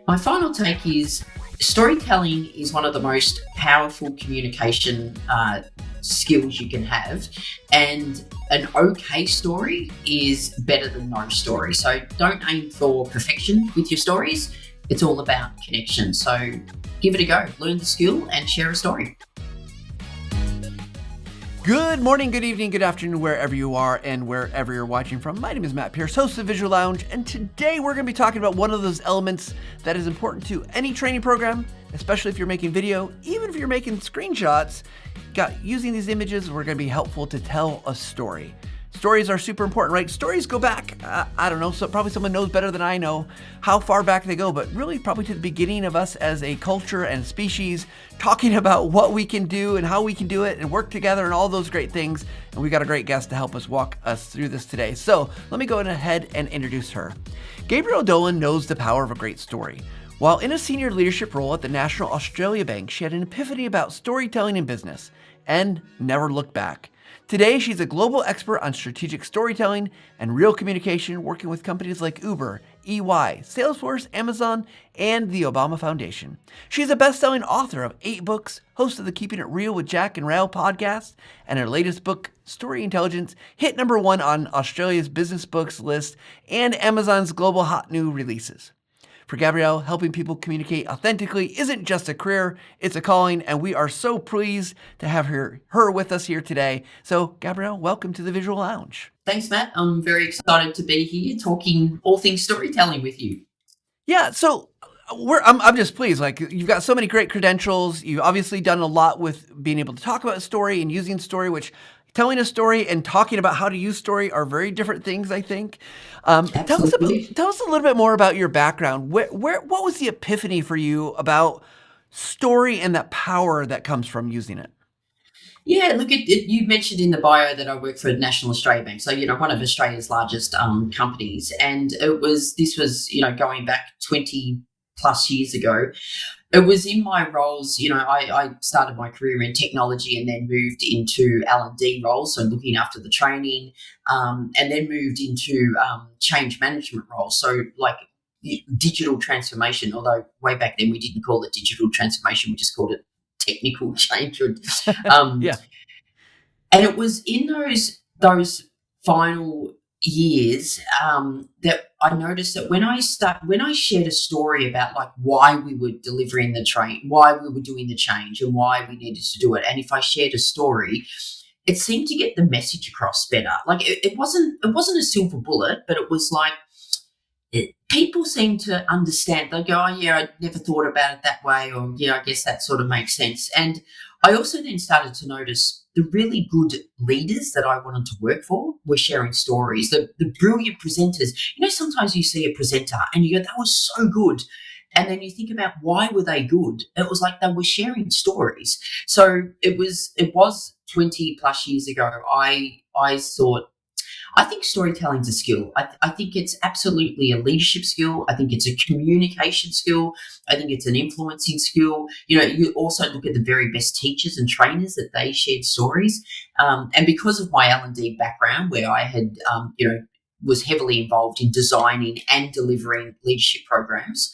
My final take is storytelling is one of the most powerful communication skills you can have, and an okay story is better than no story. So don't aim for perfection with your stories. It's all about connection. So give it a go, learn the skill and share a story. Good morning, good evening, good afternoon, wherever you are and wherever you're watching from. My name is Matt Pierce, host of Visual Lounge, and today we're going to be talking about one of those elements that is important to any training program, especially if you're making video, even if you're making screenshots. Using these images, we're going to be helpful to tell a story. Stories are super important, right? Stories go back, I don't know, so probably someone knows better than I know how far back they go, but really probably to the beginning of us as a culture and species, talking about what we can do and how we can do it and work together and all those great things. And we got a great guest to help us walk us through this today. So let me go ahead and introduce her. Gabrielle Dolan knows the power of a great story. While in a senior leadership role at the National Australia Bank, she had an epiphany about storytelling in business and never looked back. Today, she's a global expert on strategic storytelling and real communication, working with companies like Uber, EY, Salesforce, Amazon, and the Obama Foundation. She's a best-selling author of 8 books, host of the Keeping It Real with Jack and Rael podcast, and her latest book, Story Intelligence, hit #1 on Australia's business books list and Amazon's global hot new releases. For Gabrielle, helping people communicate authentically isn't just a career, it's a calling, and we are so pleased to have her with us here today. So, Gabrielle, welcome to the Visual Lounge. Thanks, Matt. I'm very excited to be here talking all things storytelling with you. Yeah, so I'm just pleased. Like, you've got so many great credentials. You've obviously done a lot with being able to talk about a story and using story, which telling a story and talking about how to use story are very different things, I think. Tell us a little bit more about your background. What was the epiphany for you about story and that power that comes from using it? Yeah, look, you mentioned in the bio that I work for National Australia Bank, so one of Australia's largest companies, and this was going back 20 plus years ago. It was in my roles, I started my career in technology and then moved into L&D roles, so looking after the training, and then moved into change management roles, so like digital transformation, although way back then we didn't call it digital transformation, we just called it technical change. Yeah. And it was in those final years that I noticed that when I shared a story about like why we were delivering the train, why we were doing the change, and why we needed to do it, and if I shared a story, it seemed to get the message across better. Like it wasn't a silver bullet, but it was like people seem to understand. They go, "Oh yeah, I never thought about it that way," or "Yeah, I guess that sort of makes sense." And I also then started to notice the really good leaders that I wanted to work for were sharing stories. The brilliant presenters. Sometimes you see a presenter and you go, "That was so good." And then you think about why were they good? It was like they were sharing stories. So it was 20 plus years ago. I thought, I think storytelling's a skill. I think it's absolutely a leadership skill. I think it's a communication skill. I think it's an influencing skill. You also look at the very best teachers and trainers that they shared stories. And because of my L&D background, where I had, was heavily involved in designing and delivering leadership programs,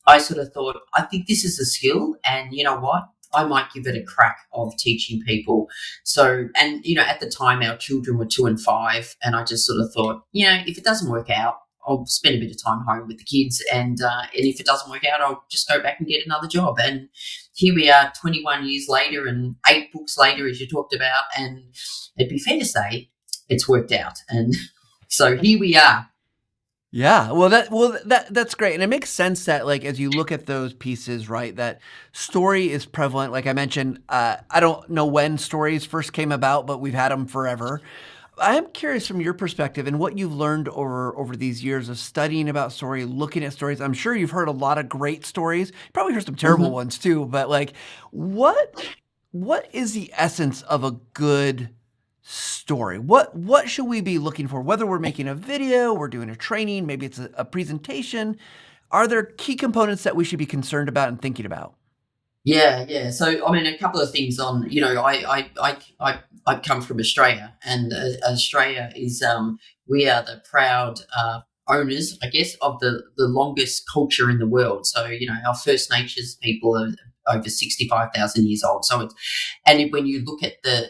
I sort of thought, I think this is a skill, and you know what? I might give it a crack of teaching people. So, and, at the time our children were 2 and 5, and I just sort of thought, if it doesn't work out, I'll spend a bit of time home with the kids. And if it doesn't work out, I'll just go back and get another job. And here we are 21 years later and 8 books later, as you talked about. And it'd be fair to say it's worked out. And so here we are. Yeah, well, that's great, and it makes sense that like as you look at those pieces, right, that story is prevalent. Like I mentioned, I don't know when stories first came about, but we've had them forever. I'm curious from your perspective and what you've learned over these years of studying about story, looking at stories. I'm sure you've heard a lot of great stories. You probably heard some terrible ones too. But like, what is the essence of a good story? What should we be looking for? Whether we're making a video, we're doing a training, maybe it's a presentation. Are there key components that we should be concerned about and thinking about? Yeah. So, I mean, a couple of things on, I come from Australia, and Australia is, we are the proud owners, I guess, of the longest culture in the world. So, our First Nations people are over 65,000 years old. So when you look at the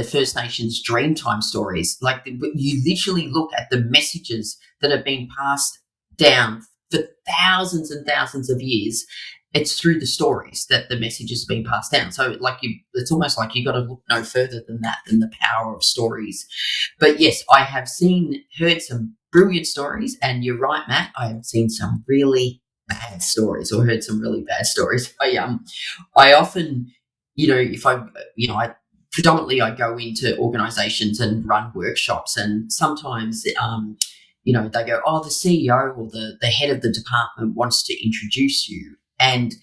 First Nations Dreamtime stories, like you literally look at the messages that have been passed down for thousands and thousands of years. It's through the stories that the message has been passed down. So it's almost like you've got to look no further than that, than the power of stories. But yes, I have heard some brilliant stories, and you're right, Matt, I have seen some really bad stories, or heard some really bad stories. I often, if I predominantly I go into organizations and run workshops, and sometimes they go, oh, the CEO or the head of the department wants to introduce you. And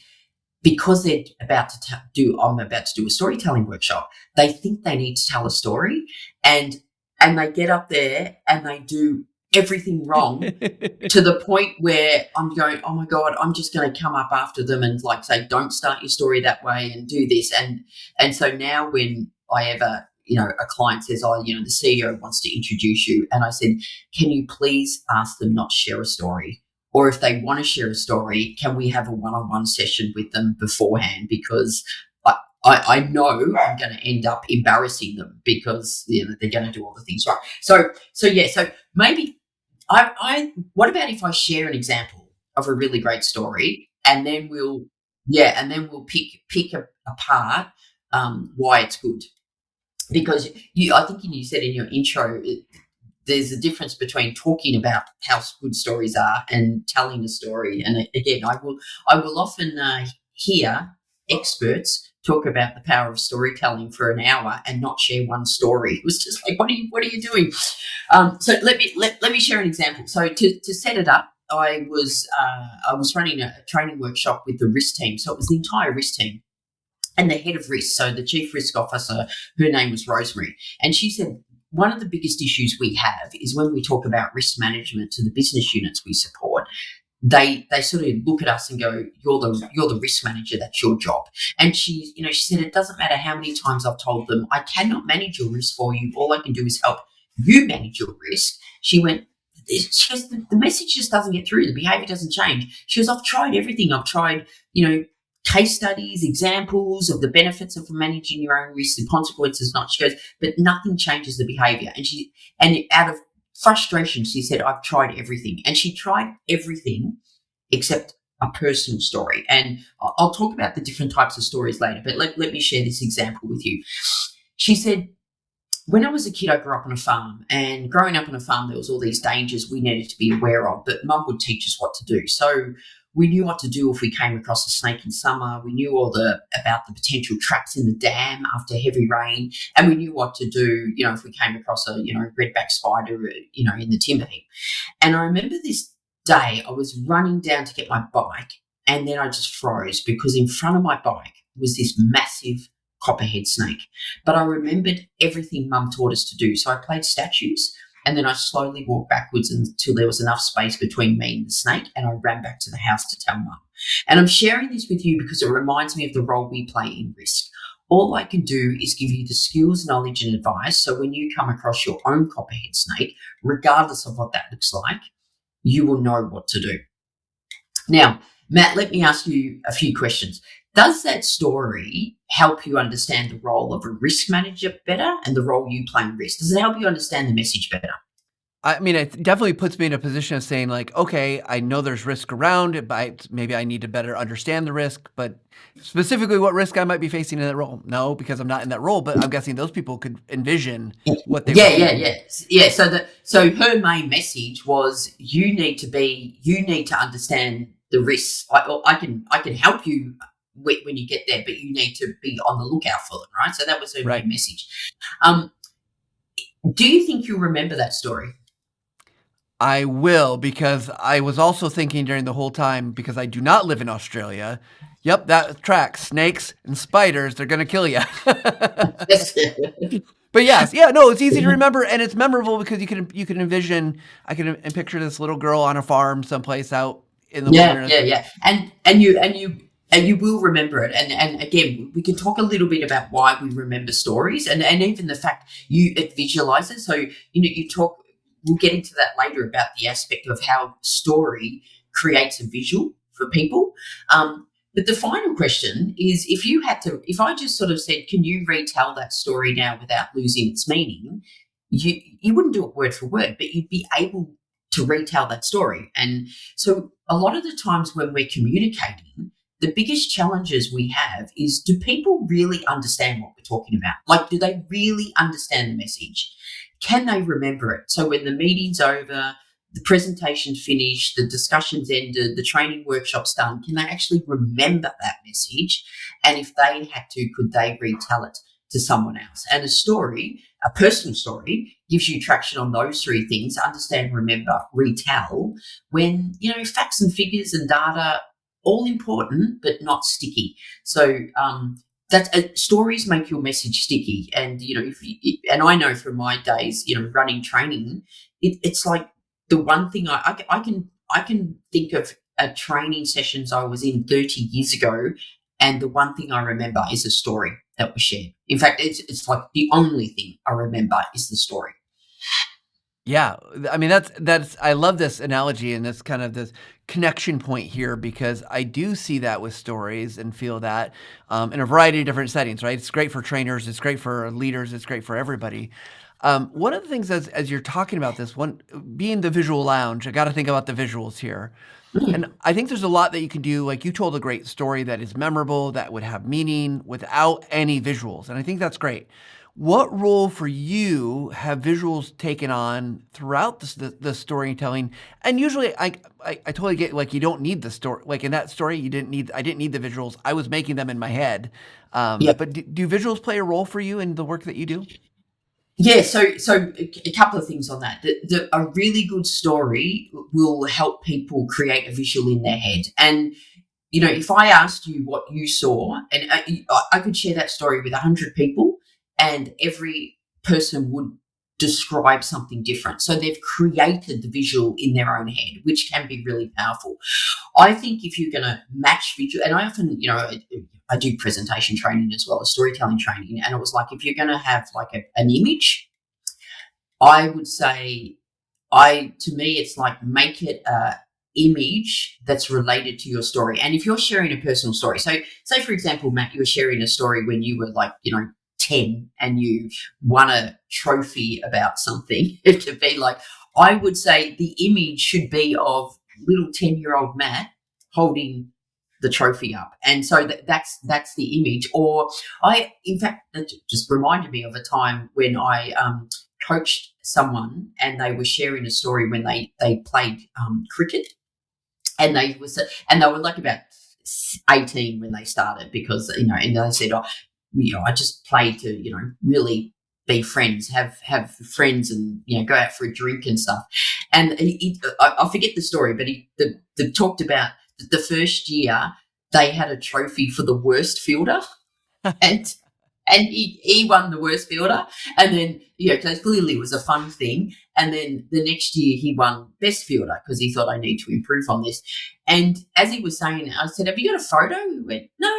because they're about to I'm about to do a storytelling workshop, they think they need to tell a story, and they get up there and they do everything wrong to the point where I'm going, oh my God, I'm just going to come up after them and say, don't start your story that way and do this. And so now when I ever, a client says, oh, the CEO wants to introduce you, and I said, can you please ask them not to share a story? Or if they want to share a story, can we have a one-on-one session with them beforehand? Because I know I'm going to end up embarrassing them, because they're going to do all the things right. So maybe what about if I share an example of a really great story, and then we'll pick apart why it's good. Because I think you said in your intro, there's a difference between talking about how good stories are and telling a story. And again, I will often hear experts talk about the power of storytelling for an hour and not share one story. It was just like, what are you doing? So let me share an example. So to set it up, I was running a training workshop with the risk team. So it was the entire risk team and the head of risk. So the chief risk officer, her name was Rosemary, and she said, one of the biggest issues we have is when we talk about risk management to the business units we support, they sort of look at us and go, you're the risk manager, that's your job. And she said, it doesn't matter how many times I've told them, I cannot manage your risk for you. All I can do is help you manage your risk. She went, the message just doesn't get through. The behavior doesn't change. She goes, I've tried everything. I've tried, case studies, examples of the benefits of managing your own risk, the consequences not. She goes, but nothing changes the behavior. And out of frustration, she said, I've tried everything. And she tried everything except a personal story. And I'll talk about the different types of stories later, but let me share this example with you. She said, when I was a kid, I grew up on a farm, and growing up on a farm, there was all these dangers we needed to be aware of, but Mum would teach us what to do. So we knew what to do if we came across a snake in summer. We knew about the potential traps in the dam after heavy rain, and we knew what to do, if we came across a, redback spider, in the timber heap. And I remember this day I was running down to get my bike, and then I just froze, because in front of my bike was this massive copperhead snake. But I remembered everything Mum taught us to do. So I played statues, and then I slowly walked backwards until there was enough space between me and the snake, and I ran back to the house to tell Mum. And I'm sharing this with you because it reminds me of the role we play in risk. All I can do is give you the skills, knowledge, and advice, so when you come across your own copperhead snake, regardless of what that looks like, you will know what to do. Now, Matt, let me ask you a few questions. Does that story help you understand the role of a risk manager better and the role you play in risk? Does it help you understand the message better? I mean, it definitely puts me in a position of saying, okay, I know there's risk around it, but maybe I need to better understand the risk. But specifically what risk I might be facing in that role? No, because I'm not in that role, but I'm guessing those people could envision what they Yeah. So her main message was, you need to understand the risks. I can help you when you get there, but you need to be on the lookout for them, right? So that was her main message. Do you think you'll remember that story? I will, because I was also thinking during the whole time, because I do not live in Australia. Yep, that tracks. Snakes and spiders, they're going to kill you. But yes, it's easy to remember, and it's memorable because you can envision, I can picture this little girl on a farm someplace out in the wilderness. Yeah. And you will remember it. And again, we can talk a little bit about why we remember stories, and even the fact it visualizes. So, you talk, we'll get into that later about the aspect of how story creates a visual for people. But the final question is, if I just sort of said, can you retell that story now without losing its meaning? You wouldn't do it word for word, but you'd be able to retell that story. And so a lot of the times when we're communicating, the biggest challenges we have is, do people really understand what we're talking about? Like, do they really understand the message? Can they remember it? So when the meeting's over, the presentation's finished, the discussion's ended, the training workshop's done, can they actually remember that message? And if they had to, could they retell it to someone else? And a personal story, gives you traction on those three things: understand, remember, retell. When, facts and figures and data, all important, but not sticky. So stories make your message sticky. And, and I know from my days, running training, it's like the one thing I can think of training sessions I was in 30 years ago, and the one thing I remember is a story that was shared. In fact, it's like the only thing I remember is the story. Yeah, I mean, that's I love this analogy and this kind of this connection point here, because I do see that with stories and feel that in a variety of different settings, right? It's great for trainers, it's great for leaders, it's great for everybody. One of the things as you're talking about this, one being the visual lounge, I got to think about the visuals here. And I think there's a lot that you can do. Like, you told a great story that is memorable, that would have meaning without any visuals. And I think that's great. What role for you have visuals taken on throughout the storytelling? And usually I totally get, like, you don't need the story. Like in that story, I didn't need the visuals. I was making them in my head. Yep. But do visuals play a role for you in the work that you do? Yeah, so a couple of things on that. A really good story will help people create a visual in their head. And, if I asked you what you saw, and I could share that story with 100 people, and every person would describe something different. So they've created the visual in their own head, which can be really powerful. I think if you're going to match visual, and I often, I do presentation training as well as storytelling training, and it was like, if you're going to have like an image, I would say, to me, it's like, make it a image that's related to your story. And if you're sharing a personal story, so say for example, Matt, you were sharing a story when you were like, 10 and you won a trophy about something, to be like, I would say the image should be of little 10-year-old Matt holding the trophy up. And so that's the image. Or in fact, that just reminded me of a time when I coached someone, and they were sharing a story when they played cricket, and they were like about 18 when they started, because, and they said, I just played to, really be friends, have friends, and, go out for a drink and stuff. And I forget the story, but they talked about the first year they had a trophy for the worst fielder, and he won the worst fielder. And then, because clearly it was a fun thing. And then the next year he won best fielder, because he thought, I need to improve on this. And as he was saying it, I said, have you got a photo? He went, no.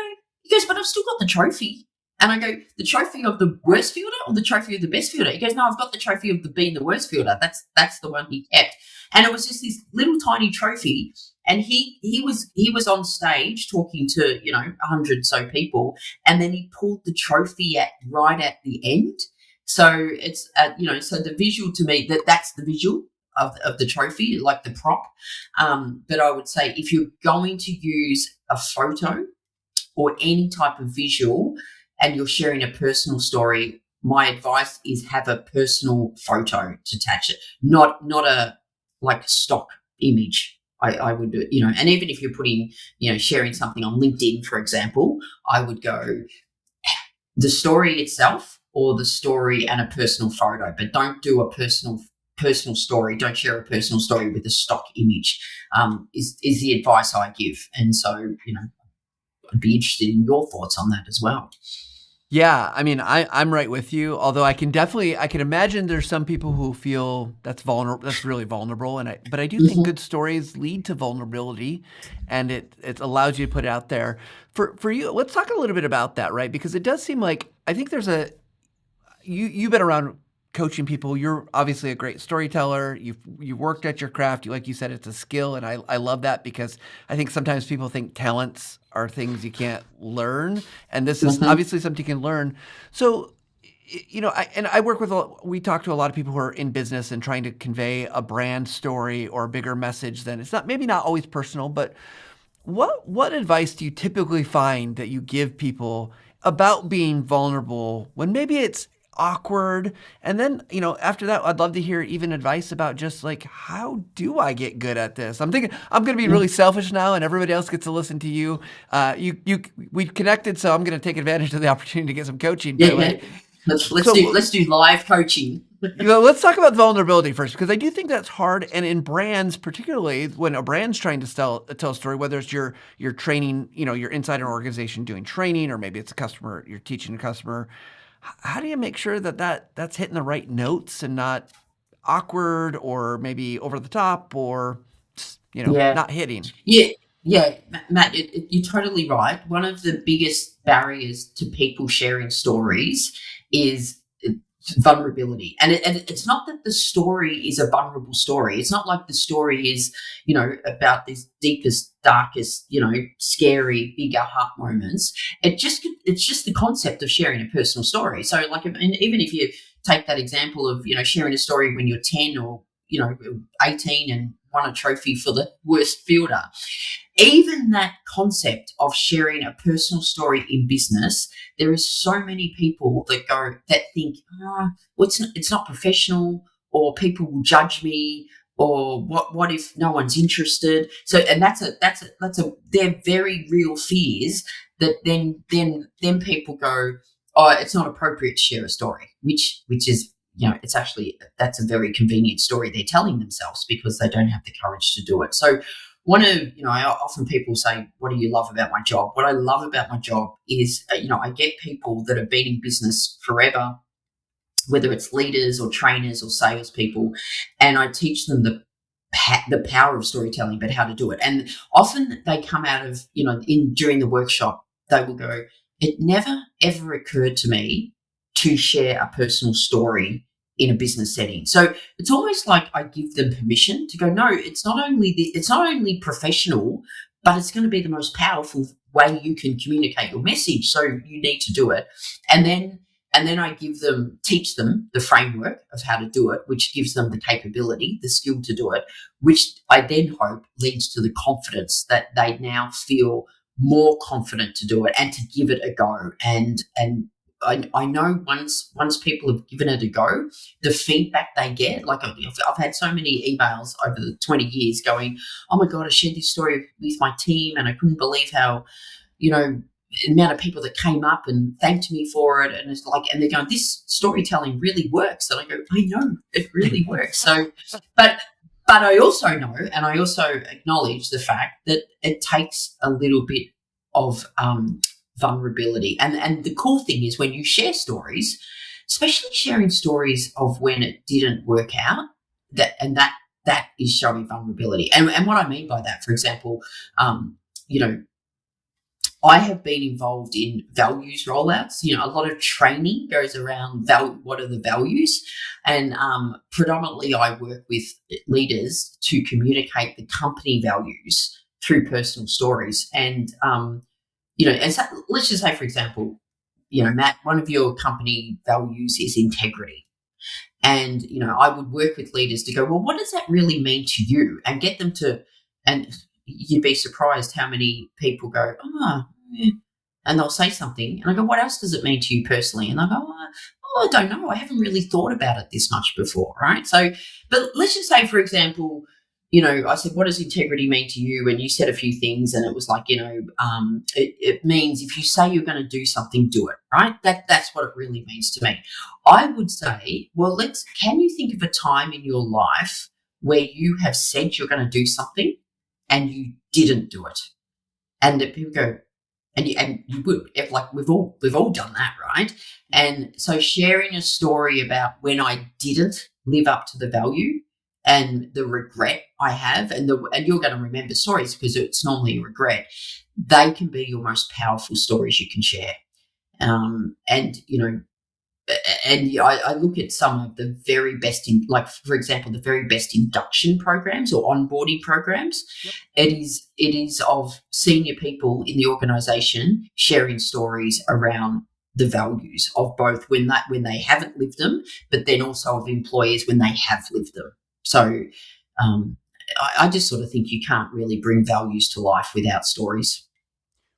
He goes, but I've still got the trophy. And I go, the trophy of the worst fielder or the trophy of the best fielder? He goes, no, I've got the trophy of being the worst fielder. That's the one he kept. And it was just this little tiny trophy. And he was on stage talking to, 100 so people. And then he pulled the trophy right at the end. So it's, so the visual, to me, that's the visual of the trophy, like the prop. But I would say, if you're going to use a photo or any type of visual, and you're sharing a personal story, my advice is have a personal photo to attach it, not a like stock image. I would do it, and even if you're putting, sharing something on LinkedIn, for example, I would go the story itself, or the story and a personal photo, but don't do a personal story. Don't share a personal story with a stock image, is the advice I give. And so, I'd be interested in your thoughts on that as well. Yeah, I mean, I'm right with you. Although I can imagine there's some people who feel that's really vulnerable. But I do think good stories lead to vulnerability, and it allows you to put it out there. For you, let's talk a little bit about that, right? Because it does seem like, I think there's you've been around coaching people, you're obviously a great storyteller. You worked at your craft. Like you said, it's a skill, and I love that because I think sometimes people think talents are things you can't learn, and this is Mhm. obviously something you can learn. So, I work with, we talk to a lot of people who are in business and trying to convey a brand story or a bigger message. Then it's not, maybe not always personal, but what advice do you typically find that you give people about being vulnerable when maybe it's awkward? And then, after that, I'd love to hear even advice about just like, how do I get good at this? I'm thinking I'm going to be really selfish now and everybody else gets to listen to you. We connected, so I'm going to take advantage of the opportunity to get some coaching. Yeah, But yeah. like, Let's so do live coaching. let's talk about vulnerability first, because I do think that's hard. And in brands, particularly when a brand's trying to tell a story, whether it's you're training, you're inside an organization doing training, or maybe it's a customer, you're teaching a customer. How do you make sure that's hitting the right notes and not awkward or maybe over the top or Yeah. not hitting? Yeah, yeah, Matt, you're totally right. One of the biggest barriers to people sharing stories is vulnerability, and it's not that the story is a vulnerable story. It's not like the story is, about this deepest, darkest, scary, big aha moments. It's just the concept of sharing a personal story. So, like, and even if you take that example of sharing a story when you're 10 or 18 and won a trophy for the worst fielder. Even that concept of sharing a personal story in business, there is so many people that think, well, it's not professional, or people will judge me, or what if no one's interested? So, and that's they're very real fears that then people go, oh, it's not appropriate to share a story, which is, it's actually, that's a very convenient story they're telling themselves because they don't have the courage to do it. So I often people say, what do you love about my job? What I love about my job is, I get people that have been in business forever, whether it's leaders or trainers or salespeople, and I teach them the power of storytelling, but how to do it. And often they come out of, during the workshop, they will go, it never ever occurred to me to share a personal story in a business setting. So it's almost like I give them permission to go, no, it's not only professional, but it's going to be the most powerful way you can communicate your message. So you need to do it. And then I teach them the framework of how to do it, which gives them the capability, the skill to do it, which I then hope leads to the confidence that they now feel more confident to do it and to give it a go. And I know once people have given it a go, the feedback they get, like I've had so many emails over the 20 years going, oh my God, I shared this story with my team and I couldn't believe how, the amount of people that came up and thanked me for it. And it's like, and they're going, this storytelling really works. And I go, I know, it really works. So, but I also know, and I also acknowledge the fact that it takes a little bit of vulnerability. And the cool thing is when you share stories, especially sharing stories of when it didn't work out, that is showing vulnerability. And what I mean by that, for example, I have been involved in values rollouts. A lot of training goes around what are the values, and predominantly I work with leaders to communicate the company values through personal stories. And and so let's just say, for example, Matt, one of your company values is integrity. And, I would work with leaders to go, well, what does that really mean to you? And get them to, and you'd be surprised how many people go, yeah. And they'll say something. And I go, what else does it mean to you personally? And I go, I don't know. I haven't really thought about it this much before, right? So, but let's just say, for example, I said, what does integrity mean to you? And you said a few things, and it was like, it means if you say you're going to do something, do it, right? That's what it really means to me. I would say, well, can you think of a time in your life where you have said you're going to do something and you didn't do it? And people go, and you would, like we've all done that, right? And so sharing a story about when I didn't live up to the value and the regret I have, and you're going to remember stories because it's normally a regret. They can be your most powerful stories you can share. And and I look at some of the very best in, like, for example, the very best induction programs or onboarding programs. Yep. It is of senior people in the organization sharing stories around the values of both when they haven't lived them, but then also of employees when they have lived them. So I just sort of think you can't really bring values to life without stories.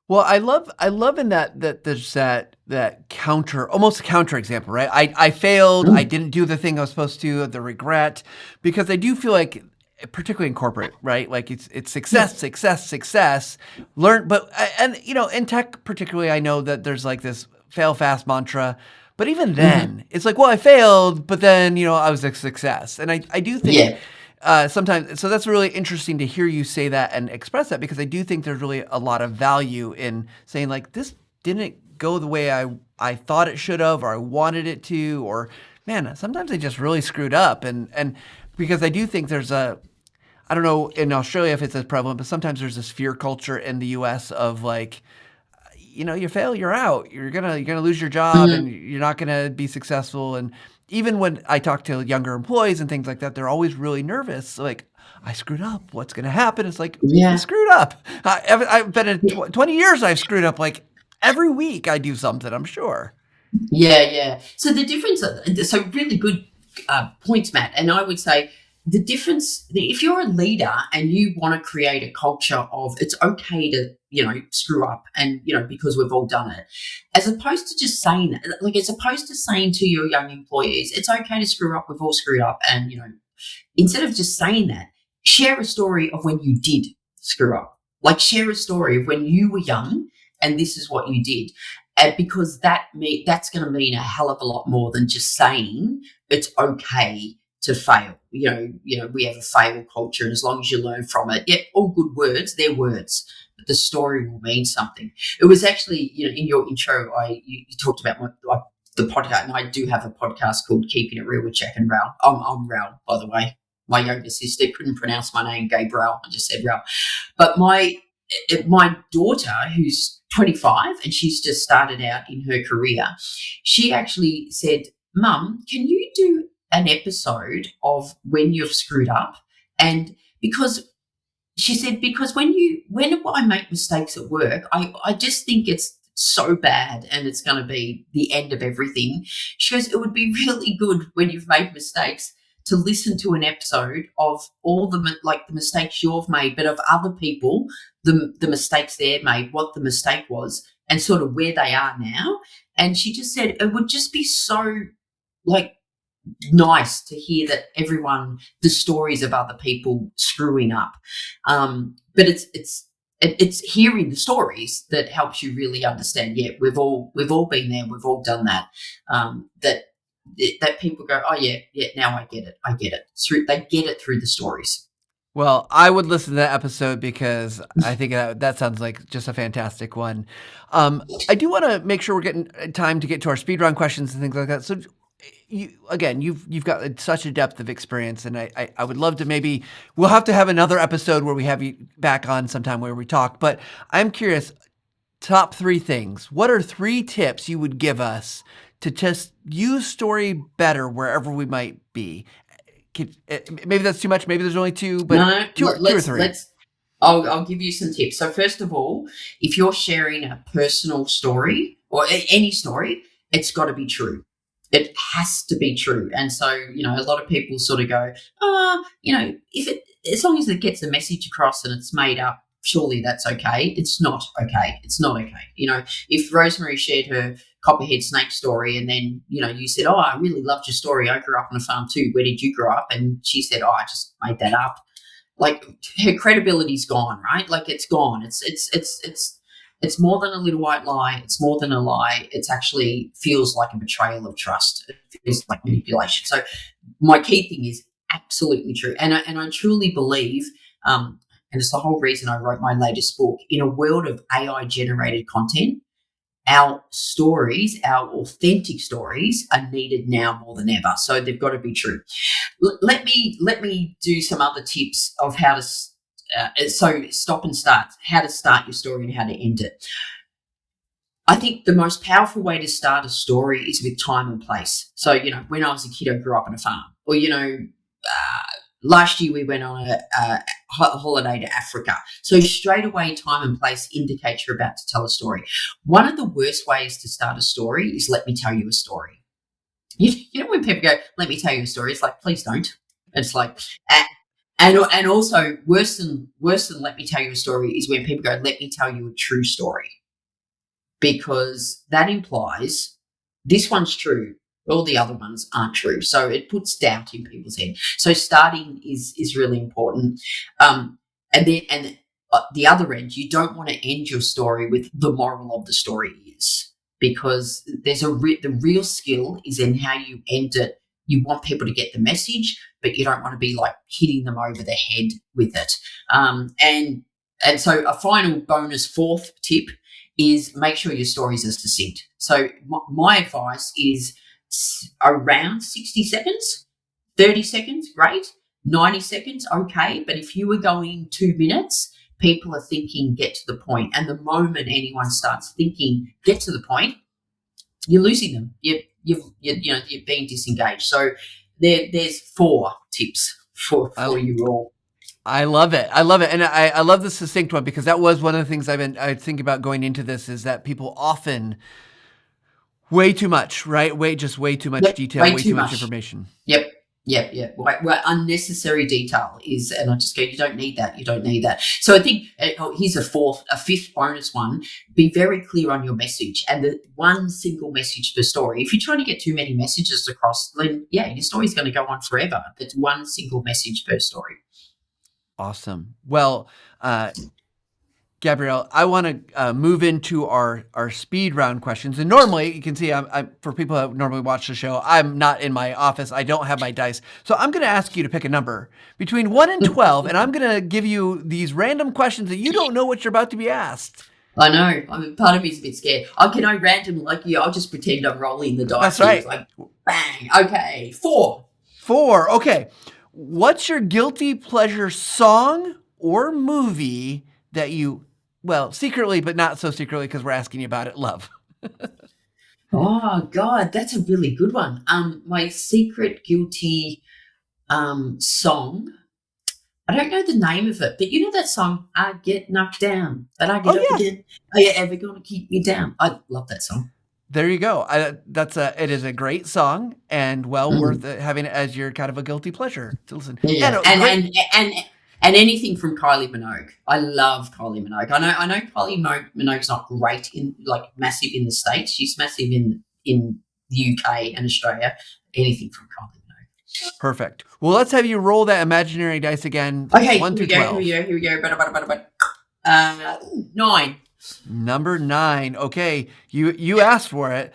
Well, I love in that there's that counter, almost a counter example, right? I failed, I Mm. didn't do the thing I was supposed to, the regret, because I do feel like, particularly in corporate, right? Like it's Yeah. success, success, success. Learn, but and in tech particularly, I know that there's like this fail fast mantra. But even Hmm. then, it's like, well, I failed, but then I was a success, and I do think Yeah. sometimes, so that's really interesting to hear you say that and express that, because I do think there's really a lot of value in saying, like, this didn't go the way I thought it should have, or I wanted it to, or man, sometimes I just really screwed up. And because I do think there's I don't know in Australia if it's as prevalent, but sometimes there's this fear culture in the US of like, you fail, you're out. You're gonna lose your job, and Hmm. you're not gonna be successful. And even when I talk to younger employees and things like that, they're always really nervous. Like, I screwed up. What's gonna happen? It's like, you Yeah. screwed up. I've been in 20 years. I've screwed up like every week. I do something, I'm sure. Yeah, yeah. So the difference, so really good points, Matt. And I would say the difference, if you're a leader and you want to create a culture of it's okay to, screw up and, because we've all done it, as opposed to just saying that, like, as opposed to saying to your young employees, it's okay to screw up, we've all screwed up. And, instead of just saying that, share a story of when you did screw up. Like, share a story of when you were young and this is what you did. And because that's going to mean a hell of a lot more than just saying it's okay to fail. We have a fail culture, and as long as you learn from it, yeah, all good words, they're words, but the story will mean something. It was actually, in your intro, you talked about the podcast, and I do have a podcast called Keeping It Real with Jack and Raoul. I'm Raoul, by the way. My younger sister couldn't pronounce my name, Gabrielle. I just said Raoul. But my daughter, who's 25 and she's just started out in her career, she actually said, Mum, can you do an episode of when you've screwed up? And because she said, because when I make mistakes at work, I just think it's so bad and it's going to be the end of everything. She goes, it would be really good when you've made mistakes to listen to an episode of all the mistakes you've made, but of other people, the mistakes they made, what the mistake was, and sort of where they are now. And she just said it would just be so, like, nice to hear that the stories of other people screwing up. But it's hearing the stories that helps you really understand. Yeah, we've all been there. We've all done that. That people go, oh yeah, yeah. Now I get it. They get it through the stories. Well, I would listen to that episode because I think that sounds like just a fantastic one. I do want to make sure we're getting time to get to our speed round questions and things like that. So, you've got such a depth of experience, and I would love to, maybe we'll have to have another episode where we have you back on sometime where we talk. But I'm curious, top 3 things. What are 3 tips you would give us to just use story better wherever we might be? Maybe that's too much. Maybe there's only 2, but No, 2 or 3. I'll give you some tips. So first of all, if you're sharing a personal story or any story, it's got to be true. It has to be true. And so, a lot of people sort of go, as long as it gets the message across and it's made up, surely that's okay. It's not okay. It's not okay. If Rosemary shared her copperhead snake story and then, you said, oh, I really loved your story. I grew up on a farm too. Where did you grow up? And she said, oh, I just made that up. Like, her credibility's gone, right? Like, it's gone. It's more than a little white lie. It's more than a lie. It's actually feels like a betrayal of trust. It feels like manipulation. So my key thing is absolutely true. And I truly believe, and it's the whole reason I wrote my latest book, in a world of AI generated content, our stories, our authentic stories, are needed now more than ever. So they've got to be true. Let me do some other tips of how to so stop and start, how to start your story and how to end it. I think the most powerful way to start a story is with time and place. So, when I was a kid, I grew up on a farm. Or, last year we went on a holiday to Africa. So straight away, time and place indicates you're about to tell a story. One of the worst ways to start a story is let me tell you a story. When people go, let me tell you a story, it's like, please don't. It's like, and also worse than let me tell you a story is when people go, let me tell you a true story. Because that implies this one's true, all the other ones aren't true. So it puts doubt in people's head. So starting is really important. And the other end, you don't want to end your story with the moral of the story is, because there's the real skill is in how you end it. You want people to get the message, but you don't want to be like hitting them over the head with it. And so a final bonus fourth tip is make sure your stories are succinct. So my advice is around 60 seconds, 30 seconds, great. 90 seconds, okay. But if you were going 2 minutes, people are thinking get to the point. And the moment anyone starts thinking get to the point, you're losing them. You're being disengaged. So there's 4 tips for you all. I love it. And I love the succinct one, because that was one of the things I think about going into this, is that people often way too much, right? Way too much detail, way too much information. Yep. Well, unnecessary detail is, and I just go, you don't need that. You don't need that. So I think here's a fifth bonus one. Be very clear on your message, and the one single message per story. If you're trying to get too many messages across, then your story's going to go on forever. But one single message per story. Awesome. Well, Gabrielle, I want to move into our speed round questions. And normally, you can see, I'm for people that normally watch the show, I'm not in my office. I don't have my dice. So I'm going to ask you to pick a number between 1 and 12, and I'm going to give you these random questions that you don't know what you're about to be asked. I know. Part of me is a bit scared. Can I random, I'll just pretend I'm rolling the dice. That's right. It's like, bang. Okay. 4. 4. Okay. What's your guilty pleasure song or movie that you, well, secretly, but not so secretly because we're asking you about it, love? Oh, God, that's a really good one. My secret guilty song, I don't know the name of it, but you know that song, I Get Knocked Down, but I Get Up Again. Are you ever going to keep me down? I love that song. There you go. It is a great song, and worth having it as your kind of a guilty pleasure to listen. Yeah. And anything from Kylie Minogue. I love Kylie Minogue. I know Kylie Minogue's not great massive in the States. She's massive in the UK and Australia. Anything from Kylie Minogue. Perfect. Well, let's have you roll that imaginary dice again. Okay, 1 through 12. Here we go. 9. Number 9. Okay, you asked for it.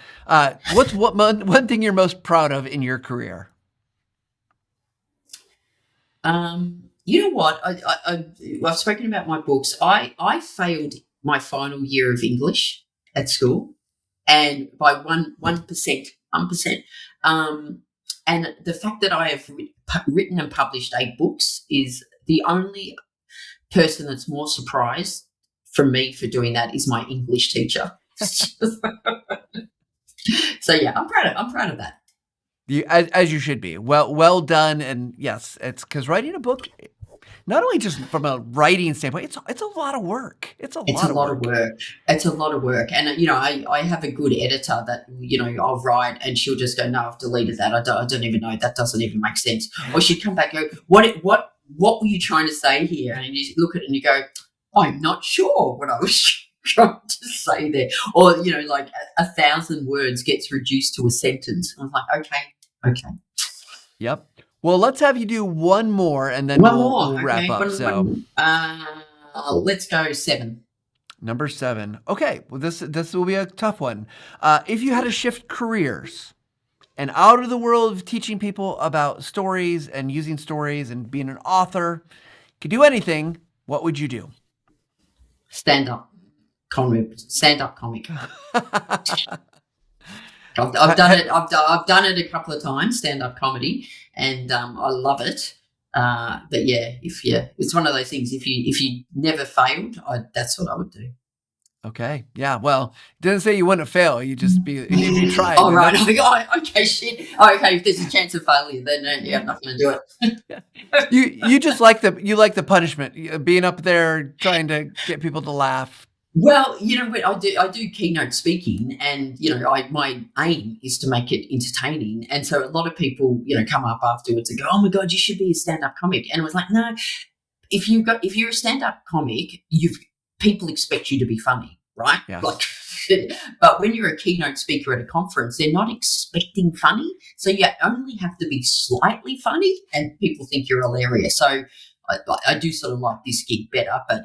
What's one thing you're most proud of in your career? You know what? I've spoken about my books. I failed my final year of English at school, and by 1%. And the fact that I have written and published 8 books is the only person that's more surprised from me for doing that is my English teacher. So yeah, I'm proud of that. As you should be. Well done. And yes, it's because writing a book, not only just from a writing standpoint, it's a lot of work. It's a lot of work. It's a lot of work. And I have a good editor that I'll write and she'll just go, no, I've deleted that. I don't even know. That doesn't even make sense. Or she'd come back and go, what were you trying to say here? And you look at it and you go, I'm not sure what I was trying to say there. Or 1,000 words gets reduced to a sentence. I'm like, okay. Yep. Well, let's have you do one more, and then we'll wrap up. Let's go 7. Number 7. Okay. Well, this will be a tough one. If you had to shift careers and out of the world of teaching people about stories and using stories and being an author, could do anything, what would you do? Stand-up comic. I've done it. I've done it a couple of times, stand-up comedy, and I love it. But yeah, it's one of those things. If you never failed, that's what I would do. Okay. Yeah. Well, it doesn't say you wouldn't fail. You just be if you try. Oh, right. Okay, shit. Oh, okay, if there's a chance of failure, then yeah, I'm not going to do it. You just like the punishment, being up there trying to get people to laugh. Well, what I do keynote speaking, and my aim is to make it entertaining. And so a lot of people, come up afterwards and go, "Oh my God, you should be a stand-up comic." And I was like, no, if you're a stand-up comic, people expect you to be funny, right? Yeah. Like, but when you're a keynote speaker at a conference, they're not expecting funny, so you only have to be slightly funny, and people think you're hilarious. So I do sort of like this gig better, but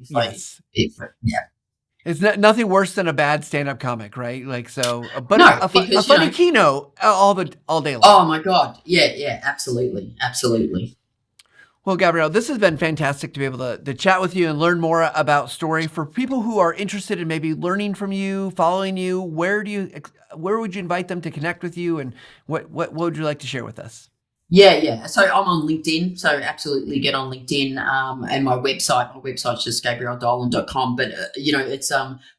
Yes. Yeah. It's nothing worse than a bad stand-up comic, right? Like so, but No, a because, funny keynote all day long. Oh my God, yeah, absolutely. Well, Gabrielle, this has been fantastic to be able to chat with you and learn more about story. For people who are interested in maybe learning from you, following you, where would you invite them to connect with you, and what would you like to share with us? Yeah. So I'm on LinkedIn. So absolutely get on LinkedIn. And my website's just GabrielleDolan.com. But, it's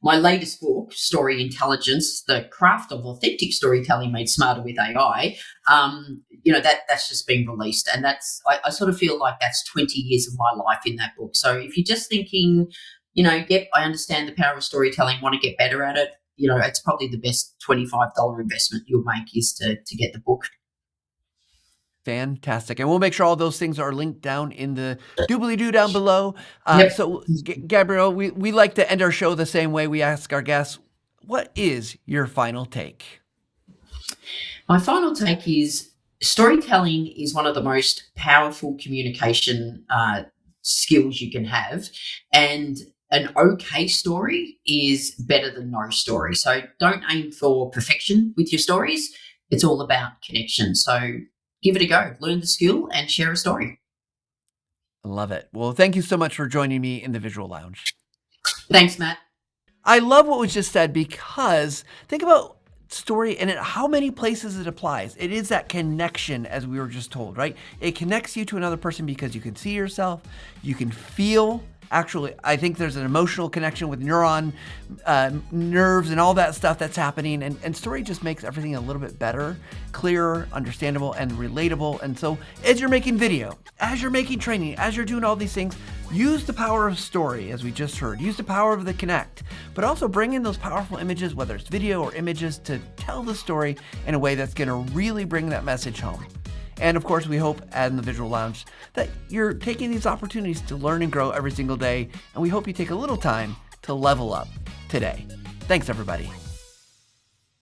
my latest book, Story Intelligence, The Craft of Authentic Storytelling Made Smarter with AI. That's just been released. And I sort of feel like that's 20 years of my life in that book. So if you're just thinking, I understand the power of storytelling, want to get better at it, it's probably the best $25 investment you'll make is to get the book. Fantastic. And we'll make sure all those things are linked down in the doobly-doo down below. Yep. So, Gabrielle, we like to end our show the same way. We ask our guests, what is your final take? My final take is storytelling is one of the most powerful communication skills you can have. And an okay story is better than no story. So don't aim for perfection with your stories. It's all about connection. So give it a go, learn the skill, and share a story. I love it. Well, thank you so much for joining me in the Visual Lounge. Thanks, Matt. I love what was just said, because think about story and how many places it applies. It is that connection, as we were just told, right? It connects you to another person because you can see yourself, you can feel. Actually, I think there's an emotional connection with nerves and all that stuff that's happening. And story just makes everything a little bit better, clearer, understandable, and relatable. And so as you're making video, as you're making training, as you're doing all these things, use the power of story, as we just heard. Use the power of the connect, but also bring in those powerful images, whether it's video or images, to tell the story in a way that's going to really bring that message home. And of course, we hope in the Visual Lounge that you're taking these opportunities to learn and grow every single day. And we hope you take a little time to level up today. Thanks, everybody.